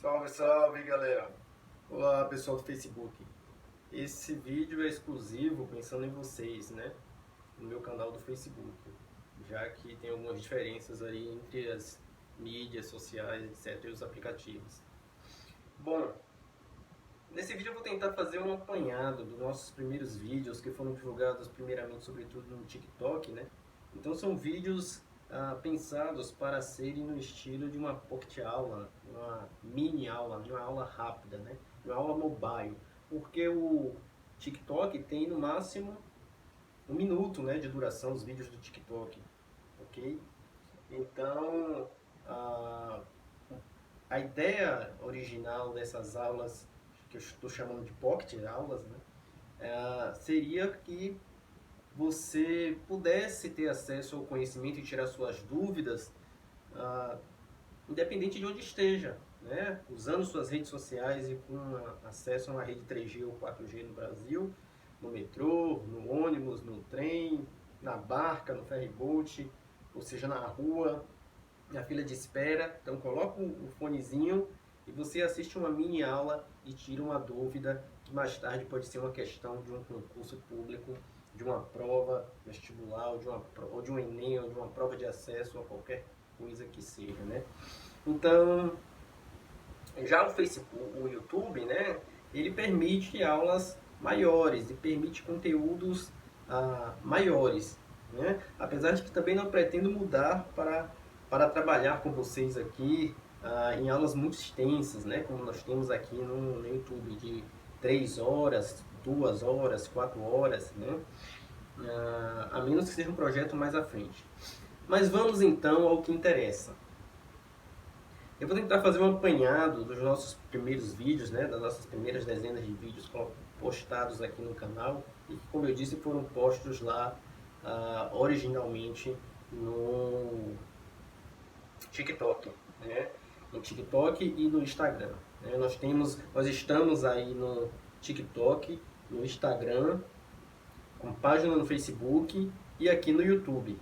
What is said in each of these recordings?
Salve, salve, galera! Olá, pessoal do Facebook. Esse vídeo é exclusivo pensando em vocês, né? No meu canal do Facebook, já que tem algumas diferenças aí entre as mídias sociais, etc, e os aplicativos. Bom, nesse vídeo eu vou tentar fazer um apanhado dos nossos primeiros vídeos que foram divulgados primeiramente, sobretudo no TikTok, né? Então são vídeos pensados para serem no estilo de uma pocket aula, uma mini aula, uma aula rápida, né? Uma aula mobile, porque o TikTok tem no máximo 1 minuto, né, de duração os vídeos do TikTok, ok? Então a ideia original dessas aulas, que eu estou chamando de pocket aulas, né, seria que você pudesse ter acesso ao conhecimento e tirar suas dúvidas, independente de onde esteja, né? Usando suas redes sociais e com acesso a uma rede 3G ou 4G no Brasil, no metrô, no ônibus, no trem, na barca, no ferryboat, ou seja, na rua, na fila de espera. Então coloca o fonezinho e você assiste uma mini aula e tira uma dúvida que mais tarde pode ser uma questão de um concurso público, de uma prova vestibular, ou de um Enem, ou de uma prova de acesso a qualquer coisa que seja, né? Então, já o Facebook, o YouTube, né, ele permite aulas maiores e permite conteúdos maiores, né? Apesar de que também não pretendo mudar para trabalhar com vocês aqui em aulas muito extensas, né, como nós temos aqui no YouTube, de 3 horas, 2 horas, 4 horas, né? A menos que seja um projeto mais à frente. Mas vamos então ao que interessa. Eu vou tentar fazer um apanhado dos nossos primeiros vídeos, né, das nossas primeiras dezenas de vídeos postados aqui no canal e que, como eu disse, foram postos lá originalmente no TikTok, né, no TikTok e no Instagram, né? Nós estamos aí no TikTok, no Instagram, com página no Facebook e aqui no YouTube,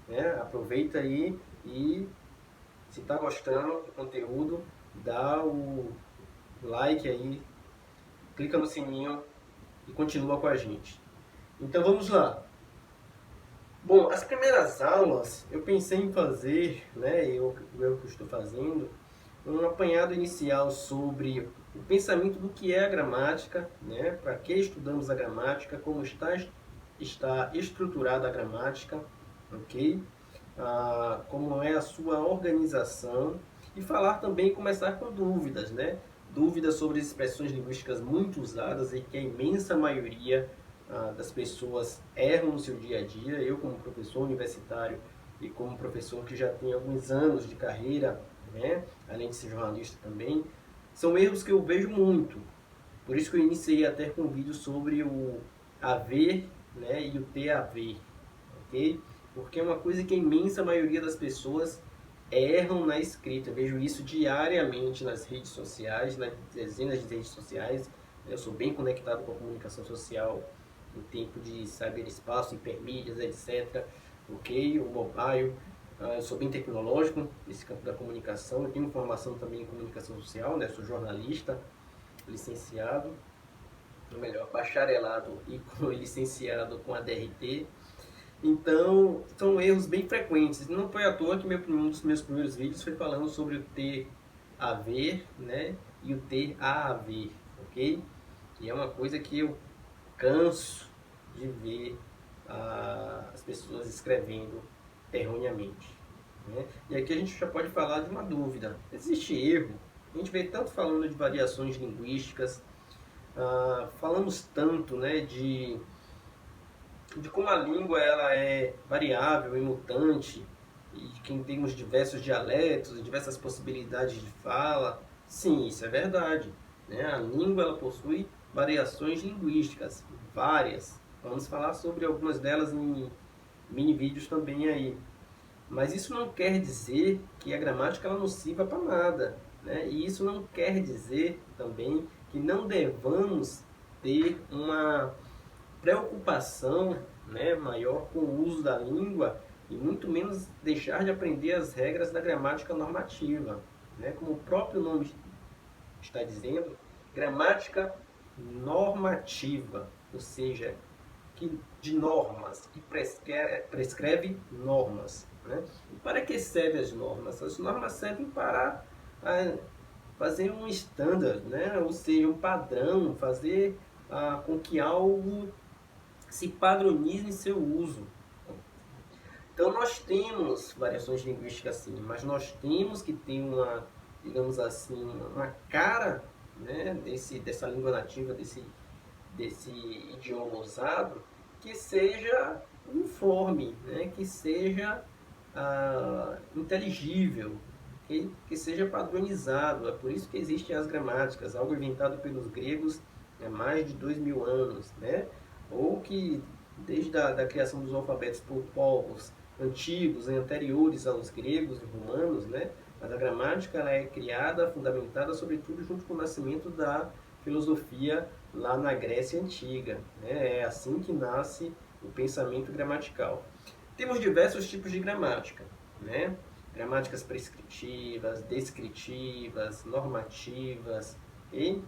né? Aproveita aí e, se está gostando do conteúdo, dá o like aí, clica no sininho e continua com a gente. Então vamos lá. Bom, as primeiras aulas eu pensei em fazer, né, eu que estou fazendo, um apanhado inicial sobre o pensamento do que é a gramática, né, para que estudamos a gramática, como está estruturada a gramática, ok? Como é a sua organização, e falar também, começar com dúvidas, né? Dúvidas sobre expressões linguísticas muito usadas e que a imensa maioria das pessoas erram no seu dia a dia. Eu, como professor universitário e como professor que já tem alguns anos de carreira, né, além de ser jornalista também, são erros que eu vejo muito. Por isso que eu iniciei até com um vídeo sobre o haver, né, e o ter a ver, ok? Porque é uma coisa que a imensa maioria das pessoas erram na escrita. Eu vejo isso diariamente nas redes sociais, nas dezenas de redes sociais. Eu sou bem conectado com a comunicação social em tempo de cyberespaço, hipermídias, etc. Ok? O mobile. Eu sou bem tecnológico nesse campo da comunicação. Eu tenho formação também em comunicação social, né? Sou jornalista, licenciado, ou melhor, bacharelado e licenciado com a DRT. Então, são erros bem frequentes. Não foi à toa que um dos meus primeiros vídeos foi falando sobre o ter a ver, né, e o ter a haver, ok? Que é uma coisa que eu canso de ver as pessoas escrevendo erroneamente, né? E aqui a gente já pode falar de uma dúvida. Existe erro? A gente vê tanto falando de variações linguísticas, falamos tanto, né, de como a língua ela é variável e mutante, e que temos diversos dialetos e diversas possibilidades de fala. Sim, isso é verdade, né? A língua ela possui variações linguísticas, várias. Vamos falar sobre algumas delas em mini vídeos também aí. Mas isso não quer dizer que a gramática ela não sirva para nada, né? E isso não quer dizer também que não devamos ter uma preocupação, né, maior com o uso da língua e muito menos deixar de aprender as regras da gramática normativa, né? Como o próprio nome está dizendo, gramática normativa, ou seja, de normas, que prescreve normas. Né? E para que servem as normas? As normas servem para fazer um standard, né? Ou seja, um padrão, fazer com que algo se padronize em seu uso. Então nós temos variações linguísticas sim, mas nós temos que ter uma, digamos assim, uma cara, né, dessa língua nativa, desse idioma usado, que seja uniforme, né, que seja inteligível, que seja padronizado. É por isso que existem as gramáticas, algo inventado pelos gregos há mais de 2000 anos, né? Ou que desde a criação dos alfabetos por povos antigos, anteriores aos gregos e romanos, né? Mas a gramática ela é criada, fundamentada, sobretudo, junto com o nascimento da filosofia lá na Grécia Antiga. Né? É assim que nasce o pensamento gramatical. Temos diversos tipos de gramática, né? Gramáticas prescritivas, descritivas, normativas, e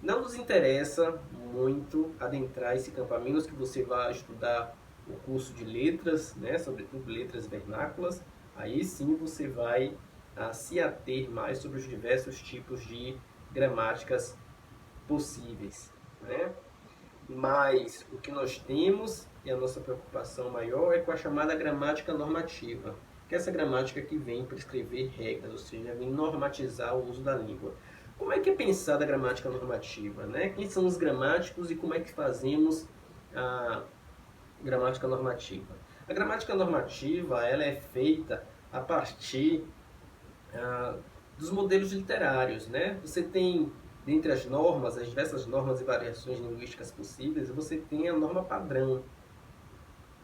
não nos interessa muito adentrar esse campo, a menos que você vá estudar o curso de letras, né? Sobretudo letras vernáculas, aí sim você vai se ater mais sobre os diversos tipos de gramáticas possíveis, né? Mas o que nós temos e a nossa preocupação maior é com a chamada gramática normativa, que é essa gramática que vem prescrever regras, ou seja, vem normatizar o uso da língua. Como é que é pensada a gramática normativa? Né? Quem são os gramáticos e como é que fazemos a gramática normativa? A gramática normativa ela é feita a partir dos modelos literários. Né? Você tem, dentre as normas, as diversas normas e variações linguísticas possíveis, você tem a norma padrão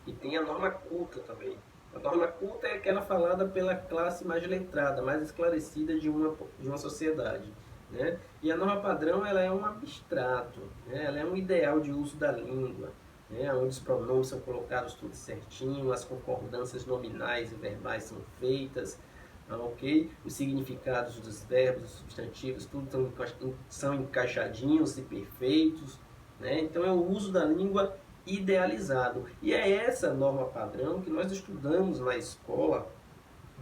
e tem a norma culta também. A norma culta é aquela falada pela classe mais letrada, mais esclarecida de uma sociedade. Né? E a norma padrão ela é um abstrato, né? Ela é um ideal de uso da língua, né? Onde os pronomes são colocados tudo certinho, as concordâncias nominais e verbais são feitas, ok? Os significados dos verbos, dos substantivos, tudo são encaixadinhos e perfeitos. Né? Então é o uso da língua idealizado. E é essa norma padrão que nós estudamos na escola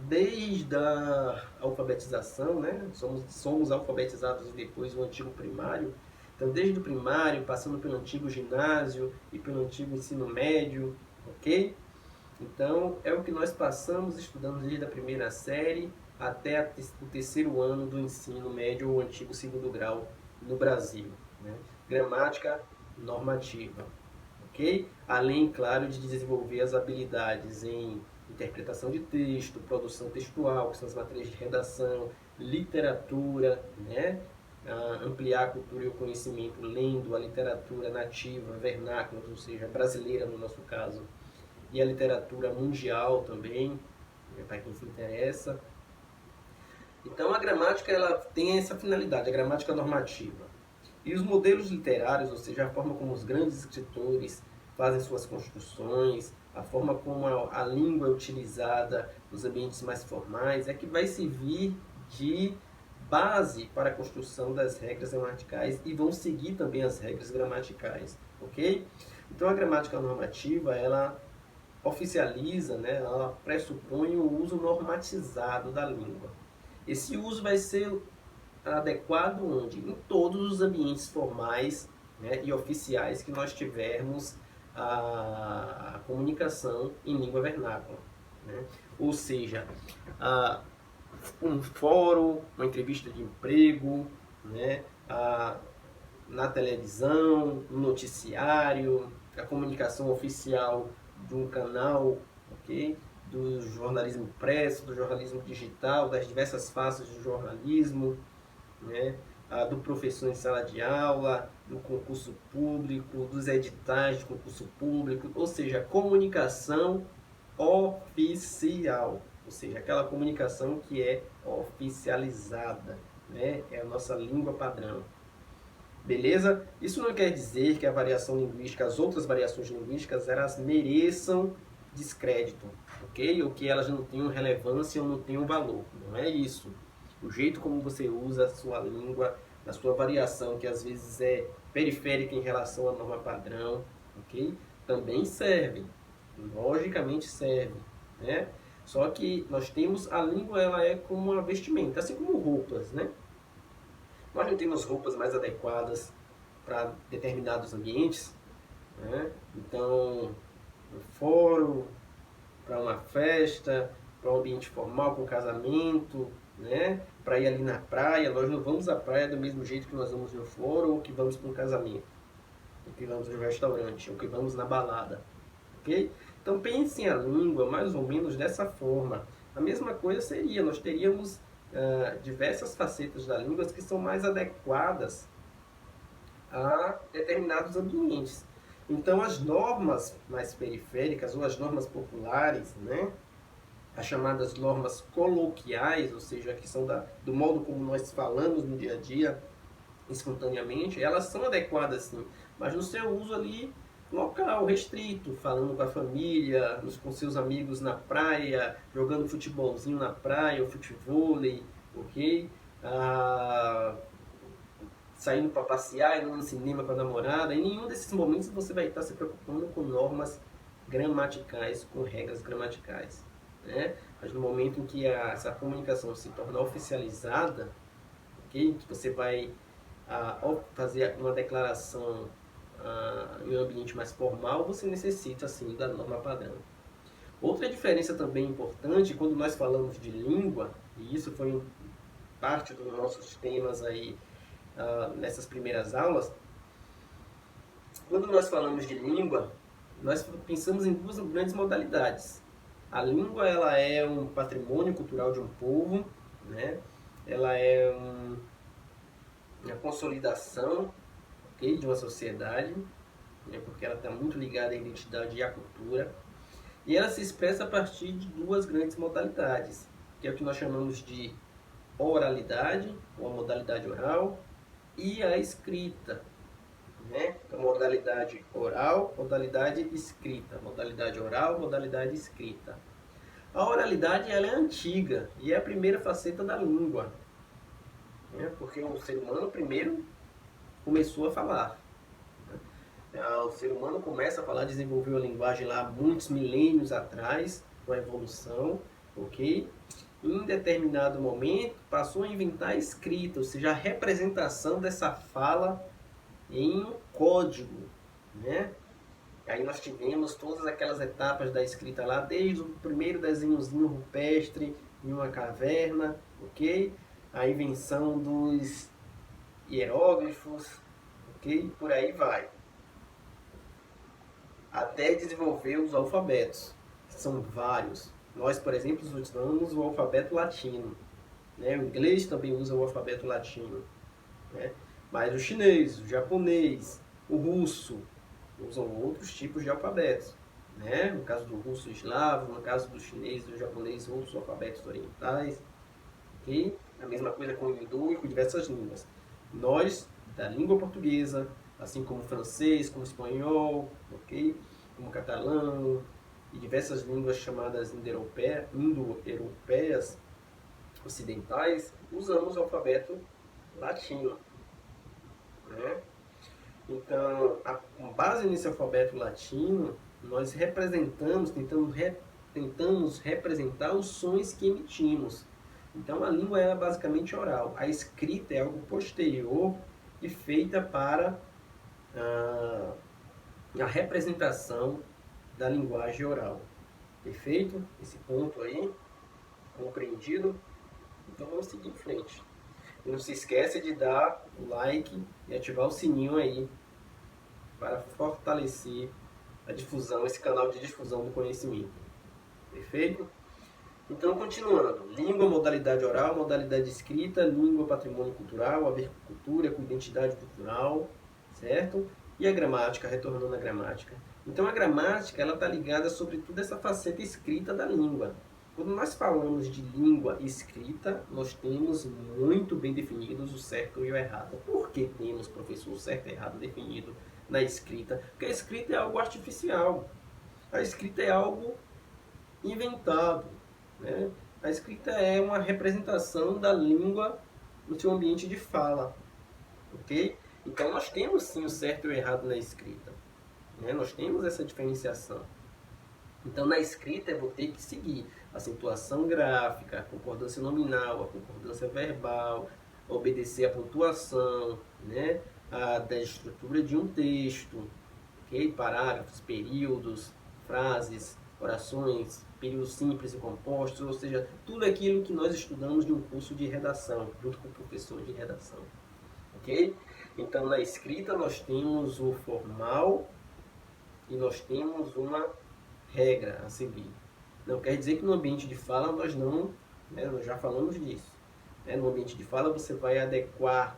desde a alfabetização, né? Somos alfabetizados depois do antigo primário. Então, desde o primário, passando pelo antigo ginásio e pelo antigo ensino médio, ok? Então, é o que nós passamos estudando desde a primeira série até o terceiro ano do ensino médio ou antigo segundo grau no Brasil. Né? Gramática normativa, ok? Além, claro, de desenvolver as habilidades em interpretação de texto, produção textual, que são as matérias de redação, literatura, né? Ampliar a cultura e o conhecimento lendo a literatura nativa, vernácula, ou seja, brasileira no nosso caso, e a literatura mundial também, né, para quem se interessa. Então a gramática ela tem essa finalidade, a gramática normativa. E os modelos literários, ou seja, a forma como os grandes escritores fazem suas construções, a forma como a língua é utilizada nos ambientes mais formais, é que vai servir de base para a construção das regras gramaticais e vão seguir também as regras gramaticais, ok? Então a gramática normativa, ela oficializa, né, ela pressupõe o uso normatizado da língua. Esse uso vai ser adequado onde? Em todos os ambientes formais, né, e oficiais que nós tivermos a comunicação em língua vernácula. Né? Ou seja, um fórum, uma entrevista de emprego, né, na televisão, no noticiário, a comunicação oficial de um canal, ok? Do jornalismo impresso, do jornalismo digital, das diversas faces do jornalismo, né? Do professor em sala de aula, do concurso público, dos editais de concurso público, ou seja, comunicação oficial, ou seja, aquela comunicação que é oficializada, né? É a nossa língua padrão. Beleza? Isso não quer dizer que a variação linguística, as outras variações linguísticas, elas mereçam descrédito, ok? Ou que elas não tenham relevância ou não tenham valor. Não é isso. O jeito como você usa a sua língua na sua variação, que às vezes é periférica em relação à norma padrão, ok? Também serve, logicamente serve, né? Só que nós temos, a língua ela é como uma vestimenta, assim como roupas, né? Nós não temos roupas mais adequadas para determinados ambientes, né? Então, um fórum, para uma festa, para um ambiente formal, com casamento, né? Para ir ali na praia, nós não vamos à praia do mesmo jeito que nós vamos no fórum ou que vamos para um casamento, ou que vamos no restaurante, ou que vamos na balada, ok? Então pensem a língua mais ou menos dessa forma. A mesma coisa seria, nós teríamos diversas facetas da língua que são mais adequadas a determinados ambientes. Então, as normas mais periféricas ou as normas populares, né, as chamadas normas coloquiais, ou seja, que são do modo como nós falamos no dia a dia, espontaneamente, elas são adequadas sim, mas no seu uso ali local, restrito, falando com a família, com seus amigos na praia, jogando futebolzinho na praia, ou futevôlei, ok? Saindo para passear, indo no cinema com a namorada, em nenhum desses momentos você vai estar se preocupando com normas gramaticais, com regras gramaticais, né? Mas no momento em que essa comunicação se tornar oficializada, ok? Que você vai fazer uma declaração em um ambiente mais formal, você necessita sim da norma padrão. Outra diferença também importante, quando nós falamos de língua, e isso foi parte dos nossos temas aí nessas primeiras aulas, quando nós falamos de língua, nós pensamos em duas grandes modalidades. A língua ela é um patrimônio cultural de um povo, né? Ela é uma consolidação, okay, de uma sociedade, né? Porque ela está muito ligada à identidade e à cultura. E ela se expressa a partir de duas grandes modalidades, que é o que nós chamamos de oralidade, ou a modalidade oral, e a escrita, né? Então, modalidade oral, modalidade escrita. Modalidade oral, modalidade escrita. A oralidade ela é antiga e é a primeira faceta da língua, né? Porque o ser humano primeiro começou a falar. O ser humano começa a falar, desenvolveu a linguagem lá muitos milênios atrás, com a evolução, ok? Em determinado momento passou a inventar a escrita, ou seja, a representação dessa fala em um código, né? Aí nós tivemos todas aquelas etapas da escrita lá, desde o primeiro desenhozinho rupestre em uma caverna, ok? A invenção dos hieróglifos, ok? Por aí vai. Até desenvolver os alfabetos, que são vários. Nós, por exemplo, usamos o alfabeto latino, né? O inglês também usa o alfabeto latino, né? Mas o chinês, o japonês, o russo usam outros tipos de alfabetos, né? No caso do russo, o eslavo, no caso do chinês e do japonês, outros alfabetos orientais, ok? A mesma coisa com o hindu e com diversas línguas. Nós, da língua portuguesa, assim como o francês, como o espanhol, ok? Como o catalão e diversas línguas chamadas indo-europeias ocidentais, usamos o alfabeto latino, né? Então, com base nesse alfabeto latino, nós tentamos representar os sons que emitimos. Então, a língua é basicamente oral. A escrita é algo posterior e feita para a representação da linguagem oral. Perfeito? Esse ponto aí, compreendido? Então, vamos seguir em frente. E não se esqueça de dar o like e ativar o sininho aí para fortalecer a difusão, esse canal de difusão do conhecimento. Perfeito? Então, continuando. Língua, modalidade oral, modalidade escrita, língua, patrimônio cultural, a ver com cultura, com identidade cultural, certo? E a gramática, retornando à gramática. Então, a gramática ela está ligada, sobretudo, a essa faceta escrita da língua. Quando nós falamos de língua escrita, nós temos muito bem definidos o certo e o errado. Por que temos, professor, o certo e errado definido na escrita? Porque a escrita é algo artificial. A escrita é algo inventado, né? A escrita é uma representação da língua no seu ambiente de fala. ok? Então nós temos sim o certo e o errado na escrita, né? Nós temos essa diferenciação. Então na escrita eu vou ter que seguir a acentuação gráfica, a concordância nominal, a concordância verbal, obedecer a pontuação, né? Da estrutura de um texto, ok? Parágrafos, períodos, frases, orações, períodos simples e compostos, ou seja, tudo aquilo que nós estudamos de um curso de redação, junto com o professor de redação, ok? Então, na escrita nós temos o formal e nós temos uma regra a seguir. Não quer dizer que no ambiente de fala nós não, né, nós já falamos disso. Né? No ambiente de fala você vai adequar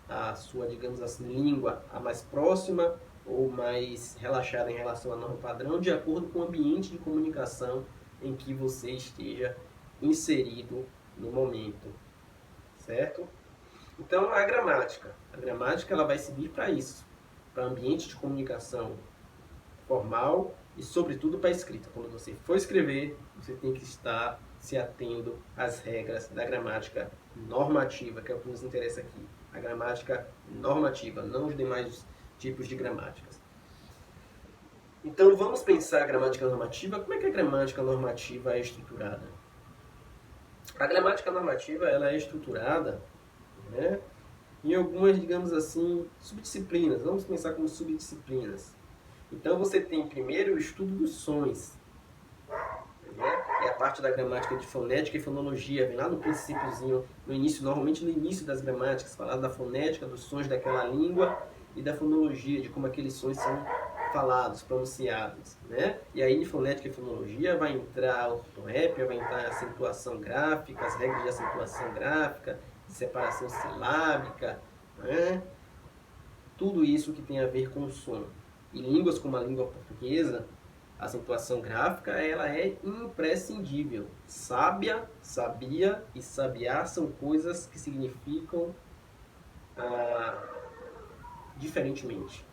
a sua, digamos assim, língua a mais próxima ou mais relaxada em relação à norma padrão, de acordo com o ambiente de comunicação em que você esteja inserido no momento, certo? Então, a gramática ela vai servir para isso, para ambiente de comunicação formal e, sobretudo, para a escrita. Quando você for escrever, você tem que estar se atendo às regras da gramática normativa, que é o que nos interessa aqui. A gramática normativa, não os demais tipos de gramáticas. Então, vamos pensar a gramática normativa. Como é que a gramática normativa é estruturada? A gramática normativa ela é estruturada, né, em algumas, digamos assim, subdisciplinas. Vamos pensar como subdisciplinas. Então você tem primeiro o estudo dos sons, né? É a parte da gramática de fonética e fonologia, vem lá no princípiozinho, no início, normalmente no início das gramáticas, falar da fonética, dos sons daquela língua e da fonologia, de como aqueles sons são falados, pronunciados, né? E aí, em fonética e fonologia, vai entrar a ortorépia, vai entrar a acentuação gráfica, as regras de acentuação gráfica, de separação silábica, né? Tudo isso que tem a ver com o som. Em línguas como a língua portuguesa, a acentuação gráfica ela é imprescindível. Sábia, sabia e sabiá são coisas que significam diferentemente.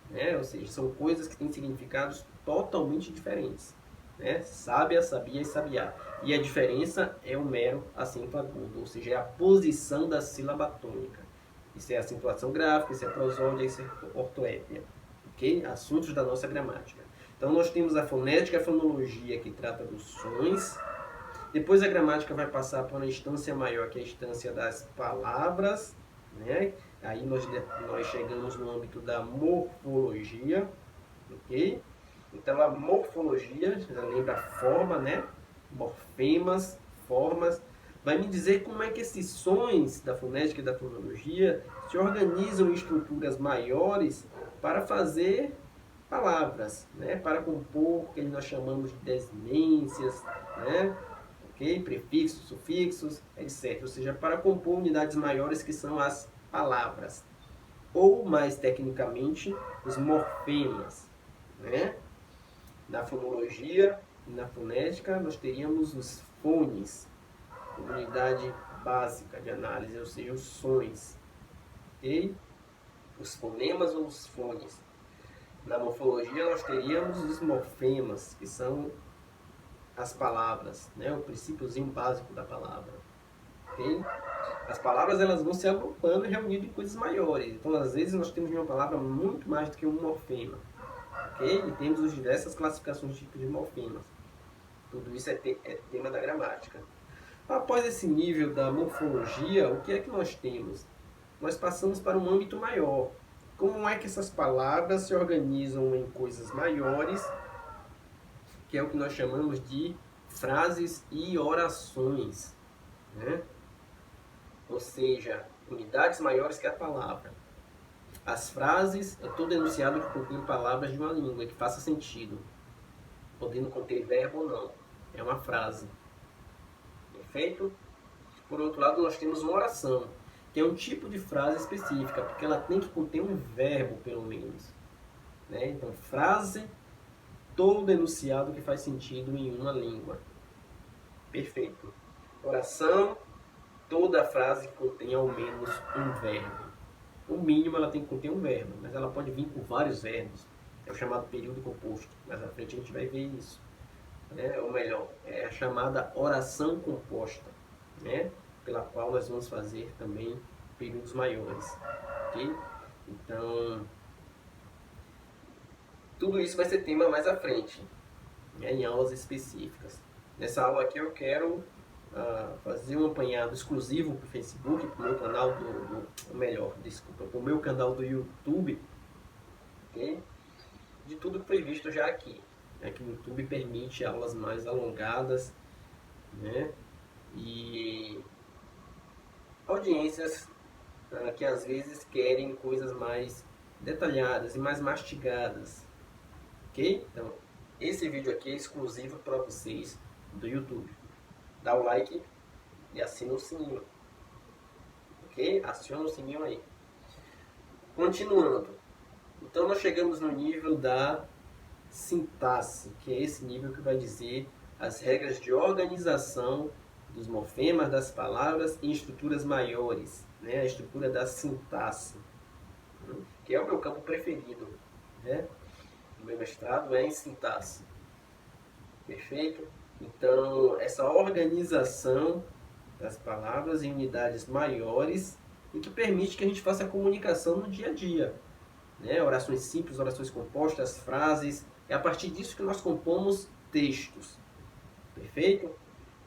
Né? Ou seja, são coisas que têm significados totalmente diferentes. Né? Sábia, sabia e sabiá. E a diferença é o mero acento agudo, ou seja, é a posição da sílaba tônica. Isso é acentuação gráfica, isso é prosódia, isso é ortoépia. Okay? Assuntos da nossa gramática. Então nós temos a fonética e a fonologia que trata dos sons. Depois a gramática vai passar para uma instância maior, que é a instância das palavras, né? Aí nós chegamos no âmbito da morfologia, ok? Então a morfologia, já lembra a forma, né? Morfemas, formas, vai me dizer como é que esses sons da fonética e da fonologia se organizam em estruturas maiores para fazer palavras, né? Para compor o que nós chamamos de desinências, né? Okay? Prefixos, sufixos, etc. Ou seja, para compor unidades maiores que são as palavras. Ou, mais tecnicamente, os morfemas. Né? Na fonologia e na fonética, nós teríamos os fones, unidade básica de análise, ou seja, os sons. Okay? Os fonemas ou os fones. Na morfologia, nós teríamos os morfemas, que são as palavras, né? O princípiozinho básico da palavra. Okay? As palavras elas vão se agrupando e reunindo em coisas maiores. Então, às vezes, nós temos uma palavra muito mais do que um morfema. Okay? E temos as diversas classificações de tipos de morfemas. Tudo isso é tema da gramática. Após esse nível da morfologia, o que é que nós temos? Nós passamos para um âmbito maior. Como é que essas palavras se organizam em coisas maiores, que é o que nós chamamos de frases e orações, né? Ou seja, unidades maiores que a palavra. As frases é todo enunciado que contém palavras de uma língua, que faça sentido, podendo conter verbo ou não. É uma frase. Perfeito? Por outro lado, nós temos uma oração, que é um tipo de frase específica, porque ela tem que conter um verbo, pelo menos. Né? Então, frase, todo enunciado que faz sentido em uma língua. Perfeito. Oração, toda frase que contém ao menos um verbo. O mínimo ela tem que conter um verbo, mas ela pode vir com vários verbos. É o chamado período composto. Mais à frente a gente vai ver isso. Ou melhor, é a chamada oração composta, né? Pela qual nós vamos fazer também períodos maiores. ok? Então, tudo isso vai ser tema mais à frente, né, em aulas específicas. Nessa aula aqui eu quero fazer um apanhado exclusivo para o Facebook, para o meu canal para o meu canal do YouTube, ok? De tudo que foi visto já aqui. Né, que o YouTube permite aulas mais alongadas, né? E audiências que às vezes querem coisas mais detalhadas e mais mastigadas, ok? Então, esse vídeo aqui é exclusivo para vocês do YouTube. Dá o like e assina o sininho, ok? Aciona o sininho aí. Continuando. Então, nós chegamos no nível da sintaxe, que é esse nível que vai dizer as regras de organização dos morfemas das palavras em estruturas maiores, né? A estrutura da sintaxe, que é o meu campo preferido, né? O meu mestrado é em sintaxe. Perfeito? Então, essa organização das palavras em unidades maiores e que permite que a gente faça a comunicação no dia a dia, né? Orações simples, orações compostas, frases. É a partir disso que nós compomos textos. Perfeito?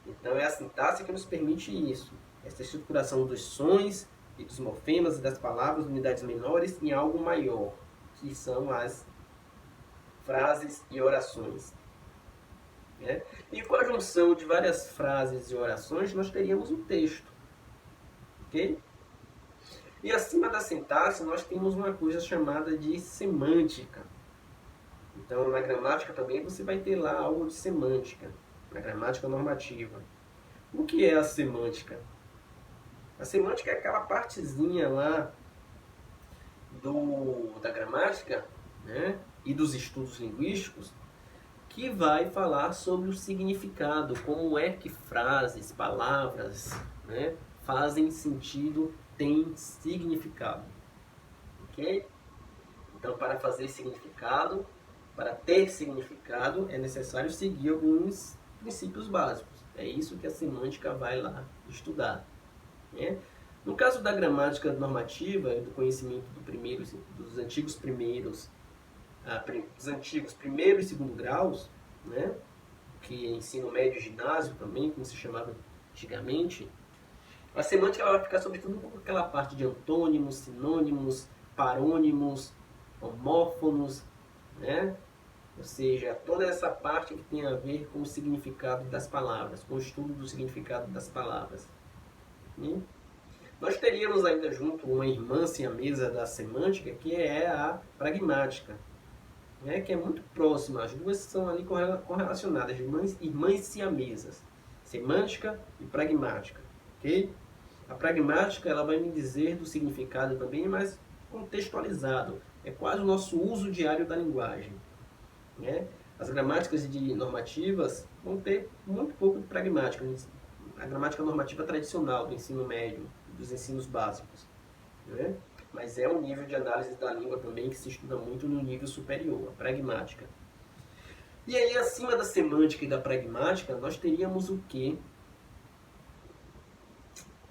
Então é a sintaxe que nos permite isso. Essa estruturação dos sons e dos morfemas e das palavras, unidades menores, em algo maior, que são as frases e orações. Né? E com a junção de várias frases e orações, nós teríamos um texto. Ok? E acima da sintaxe, nós temos uma coisa chamada de semântica. Então, na gramática também você vai ter lá algo de semântica, na gramática normativa. O que é a semântica? A semântica é aquela partezinha lá da gramática, né, e dos estudos linguísticos que vai falar sobre o significado, como é que frases, palavras, né, fazem sentido, têm significado. Ok? Então, para fazer significado, para ter significado, é necessário seguir alguns princípios básicos. É isso que a semântica vai lá estudar. Né? No caso da gramática normativa, do conhecimento dos antigos primeiros, dos antigos primeiro e segundo graus, né? Que é ensino médio e ginásio também, como se chamava antigamente, a semântica ela vai ficar sobretudo com aquela parte de antônimos, sinônimos, parônimos, homófonos, né? Ou seja, toda essa parte que tem a ver com o significado das palavras, com o estudo do significado das palavras. E nós teríamos ainda junto uma irmã siamesa da semântica, que é a pragmática, né? Que é muito próxima, as duas são ali correlacionadas, irmãs siamesas, semântica e pragmática. Okay? A pragmática ela vai me dizer do significado também, mas contextualizado. É quase o nosso uso diário da linguagem. Né? As gramáticas normativas vão ter muito pouco de pragmática. A gramática normativa tradicional do ensino médio, dos ensinos básicos. Né? Mas é um nível de análise da língua também que se estuda muito no nível superior, a pragmática. E aí, acima da semântica e da pragmática, nós teríamos o quê?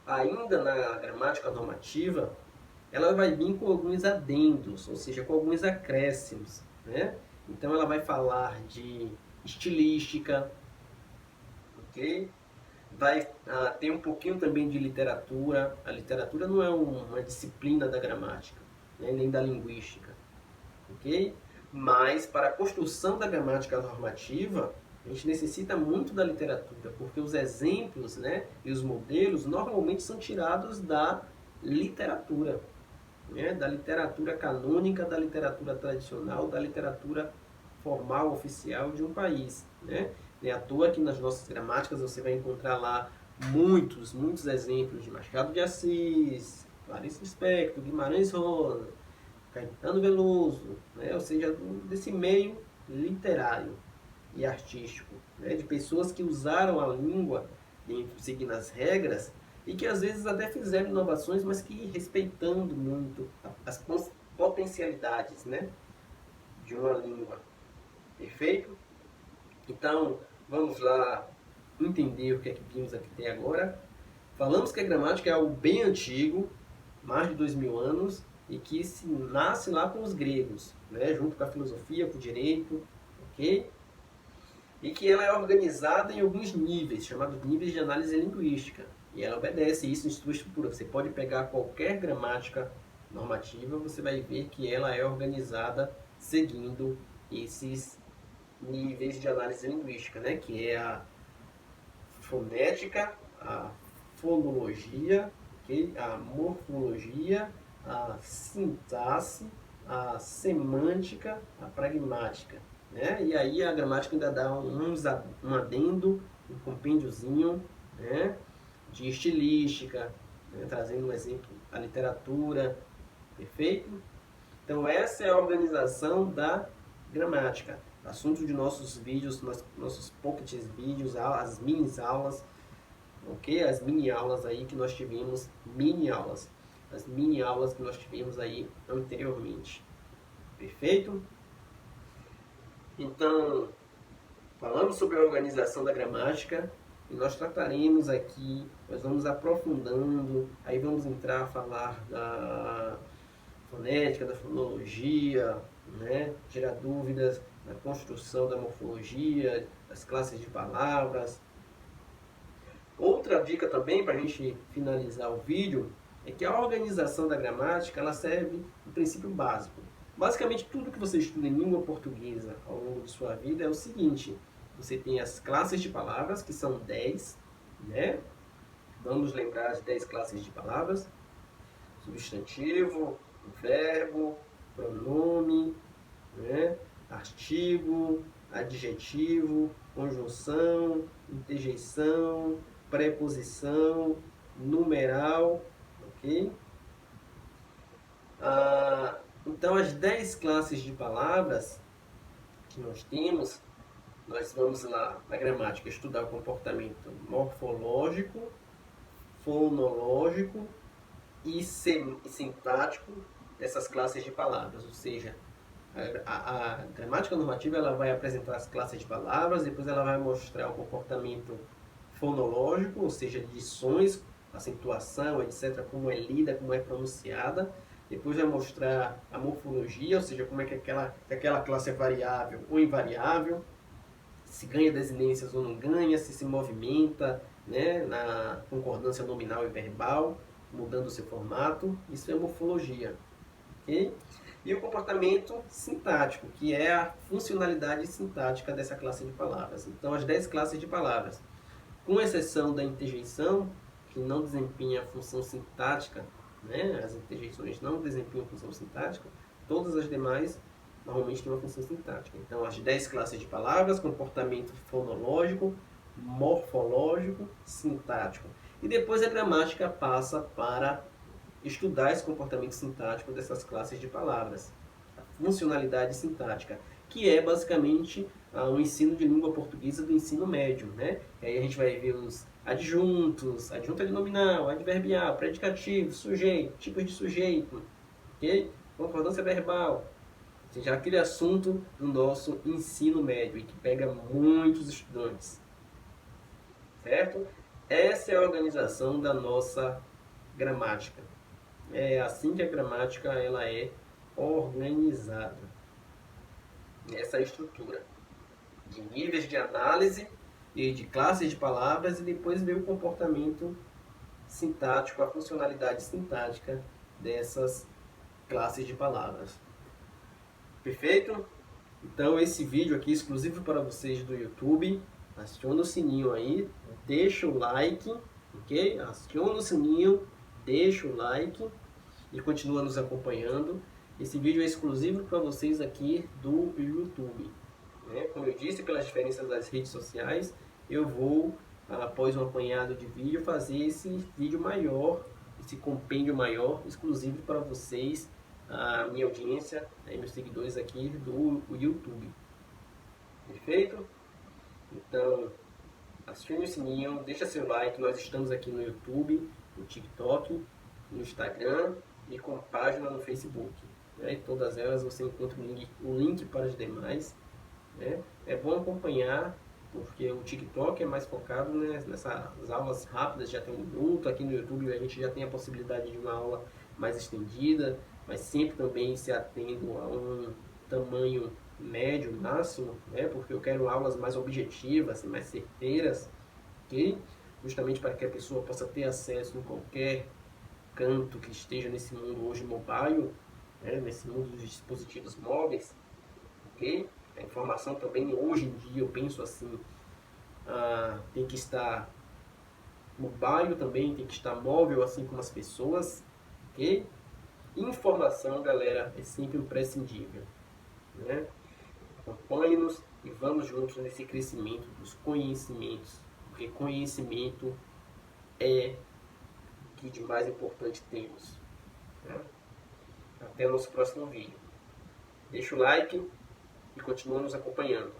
Ainda na gramática normativa, ela vai vir com alguns adendos, ou seja, com alguns acréscimos, né? Então ela vai falar de estilística, ok? Vai ter um pouquinho também de literatura. A literatura não é uma disciplina da gramática, né? Nem da linguística, ok? Mas para a construção da gramática normativa, a gente necessita muito da literatura, porque os exemplos, né, e os modelos normalmente são tirados da literatura, né, da literatura canônica, da literatura tradicional, da literatura formal, oficial de um país. Né? Não é à toa que nas nossas gramáticas você vai encontrar lá muitos exemplos de Machado de Assis, Clarice Lispector, Guimarães Rosa, Caetano Veloso, né? Ou seja, desse meio literário e artístico, né? De pessoas que usaram a língua seguindo as regras e que às vezes até fizeram inovações, mas que respeitando muito as potencialidades, né, de uma língua. Perfeito? Então, vamos lá entender o que é que vimos aqui até agora. Falamos que a gramática é algo bem antigo, mais de 2000 anos, e que se nasce lá com os gregos, né? Junto com a filosofia, com o direito, ok? E que ela é organizada em alguns níveis, chamados níveis de análise linguística. E ela obedece isso em sua estrutura. Você pode pegar qualquer gramática normativa, você vai ver que ela é organizada seguindo esses níveis de análise linguística, né? Que é a fonética, a fonologia, okay? A morfologia, a sintaxe, a semântica, a pragmática. Né? E aí a gramática ainda dá um adendo, um compêndiozinho, né? De estilística, né? Trazendo um exemplo, a literatura, perfeito? Então essa é a organização da gramática. Assunto de nossos vídeos, nossos pocket vídeos, as mini aulas, ok? As mini aulas aí que nós tivemos, as mini aulas que nós tivemos aí anteriormente. Perfeito? Então, falamos sobre a organização da gramática e nós trataremos aqui, nós vamos aprofundando, aí vamos entrar a falar da fonética, da fonologia, né? Gerar dúvidas na construção da morfologia, das classes de palavras. Outra dica também para a gente finalizar o vídeo é que a organização da gramática ela serve um princípio básico. Basicamente tudo que você estuda em língua portuguesa ao longo de sua vida é o seguinte: você tem as classes de palavras, que são 10, né? Vamos lembrar as 10 classes de palavras: substantivo, verbo, pronome, né? Artigo, adjetivo, conjunção, interjeição, preposição, numeral, ok? Então, as 10 classes de palavras que nós temos, nós vamos lá na gramática estudar o comportamento morfológico, fonológico e sintático dessas classes de palavras, ou seja, a gramática normativa ela vai apresentar as classes de palavras, depois ela vai mostrar o comportamento fonológico, ou seja, de sons, acentuação, etc., como é lida, como é pronunciada. Depois vai mostrar a morfologia, ou seja, como é que aquela classe é variável ou invariável, se ganha desinências ou não ganha, se movimenta, né, na concordância nominal e verbal, mudando o seu formato. Isso é morfologia. Okay? E o comportamento sintático, que é a funcionalidade sintática dessa classe de palavras. Então, as 10 classes de palavras, com exceção da interjeição, que não desempenha a função sintática, né? As interjeições não desempenham função sintática, todas as demais normalmente têm uma função sintática. Então, as 10 classes de palavras, comportamento fonológico, morfológico, sintático. E depois a gramática passa para estudar esse comportamento sintático dessas classes de palavras, a funcionalidade sintática, que é basicamente o ensino de língua portuguesa do ensino médio, né? E aí a gente vai ver os adjuntos, adjunto nominal, adverbial, predicativo, sujeito, tipos de sujeito, ok? Concordância verbal, ou seja, aquele assunto do nosso ensino médio e que pega muitos estudantes, certo? Essa é a organização da nossa gramática. É assim que a gramática ela é organizada. Essa estrutura de níveis de análise e de classes de palavras e depois ver o comportamento sintático, a funcionalidade sintática dessas classes de palavras. Perfeito? Então esse vídeo aqui é exclusivo para vocês do YouTube. Aciona o sininho aí, deixa o like, ok? Aciona o sininho, deixa o like e continua nos acompanhando. Esse vídeo é exclusivo para vocês aqui do YouTube. Né? Como eu disse, pelas diferenças das redes sociais, eu vou, após um apanhado de vídeo, fazer esse vídeo maior, esse compêndio maior, exclusivo para vocês, a minha audiência, meus seguidores aqui do YouTube. Perfeito? Então, acione o sininho, deixa seu like. Nós estamos aqui no YouTube, no TikTok, no Instagram e com página no Facebook. Né? Em todas elas você encontra o link para as demais. Né? É bom acompanhar porque o TikTok é mais focado, né, nessas aulas rápidas, já tem 1 minuto. Aqui no YouTube a gente já tem a possibilidade de uma aula mais estendida, mas sempre também se atendo a um tamanho médio, máximo, né, porque eu quero aulas mais objetivas, mais certeiras, ok? Justamente para que a pessoa possa ter acesso em qualquer canto que esteja nesse mundo hoje mobile, né, nesse mundo dos dispositivos móveis, ok? A informação também, hoje em dia, eu penso assim, tem que estar mobile também, tem que estar móvel, assim como as pessoas, ok? Informação, galera, é sempre imprescindível, né? Acompanhe-nos e vamos juntos nesse crescimento dos conhecimentos, porque conhecimento é o que de mais importante temos, né? Até o nosso próximo vídeo. Deixa o like e continua nos acompanhando.